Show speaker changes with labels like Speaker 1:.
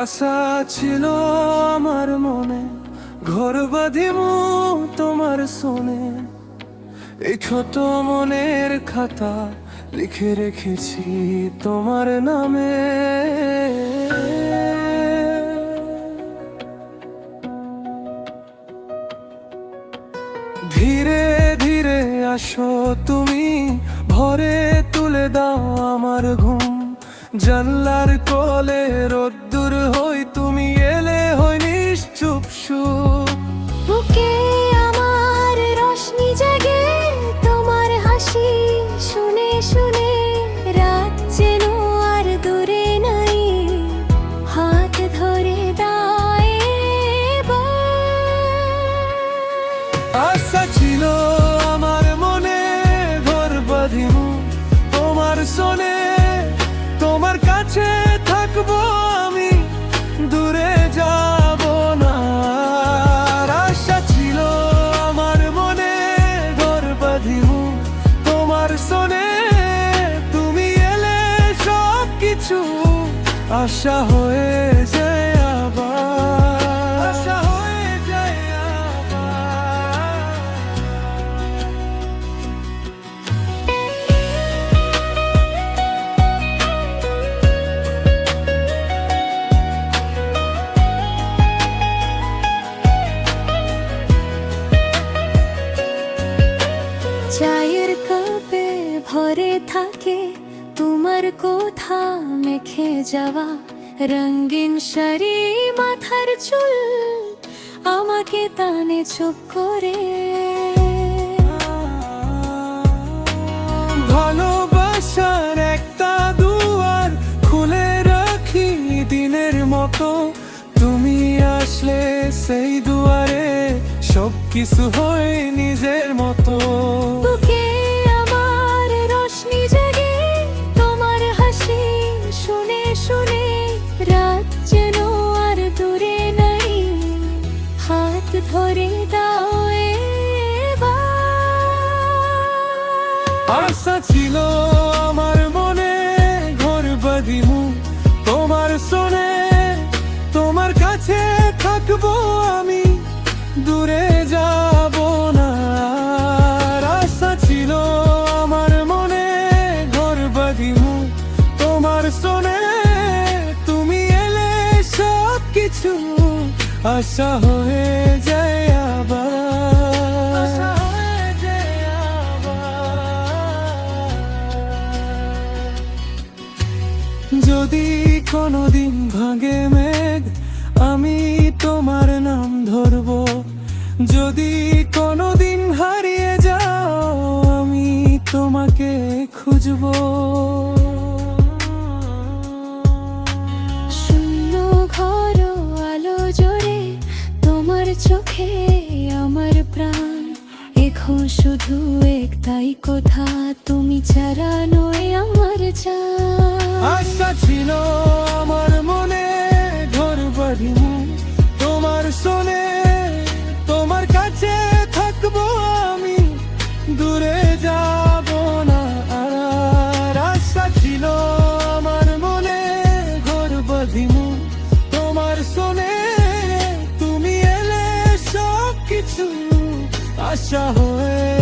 Speaker 1: আশা ছিল আমার মনে, ঘর বাঁধিমু তোমার শোনে। এই ছোট মনের খাতা লিখে রেখেছি তোমার নামে। ধীরে ধীরে আসো তুমি, ভরে তুলে দাও আমার ঘুম। জানলার কোলে রোদ্দুর হই, তুমি এলে হই নিশ্চুপ সুখ।
Speaker 2: বুকে আমার রোশনি জাগে তোমার হাসি শুনে শুনে। রাত যেন আর দূরে নাই, হাত ধরে দায়
Speaker 1: আশা ছিল আমার মনে, ঘর বাঁধিমু তোমার শোনে। তোমার কাছে থাকবো আমি, দূরে যাব না। আশা ছিল আমার মনে, ঘর বাঁধিমু তোমার শোনে। তুমি এলে সব কিছু আশা হয়ে যায় আবার, আশা হয়ে যায় আবার।
Speaker 2: চায়ের কাপে ভরে থাকে তোমার কথা মেখে যাওয়া। রঙিন শাড়ি মাথার চুল আমাকে টানে চুপ করে।
Speaker 1: ভালোবাসার একটা দুয়ার খুলে রাখি দিনের মতো। তুমি আসলে সেই দুয়ারে সব কিছু হয় নিজের মতো।
Speaker 2: বুকে আমার রোশনি জাগে তোমার হাসি শুনে শুনে। রাত যেন আর দূরে নাই, হাত ধরে দাও এবার।
Speaker 1: আশা ছিল আমার মনে, ঘর বাঁধিমু তোমার শোনে। তোমার কাছে থাকবো আমি, দূরে যাব না। আশা ছিল আমার মনে, ঘর বাঁধিমু তোমার শোনে। তুমি এলে সব কিছু আশা হয়ে যায় আবার, আশা হয়ে যায় আবার। যদি কোনোদিন ভাঙে মেঘ, আমি তোমার নাম ধরবো। যদি কোনোদিন হারিয়ে যাও, আমি তোমাকে খুঁজবো।
Speaker 2: শূন্য ঘর আলো জোরে তোমার চোখে আমার প্রাণ। এখন শুধু একটাই কথা, তুমি ছাড়া নয় আমার জান।
Speaker 1: আশা ছিল আমার মনে, ঘর বাঁধিমু তোমার শোনে। তোমার কাছে থাকবো আমি, দূরে যাব না। আর আশা ছিল আমার মনে, ঘর বাঁধিমু তোমার শোনে। তুমি এলে সব কিছু আশা হয়ে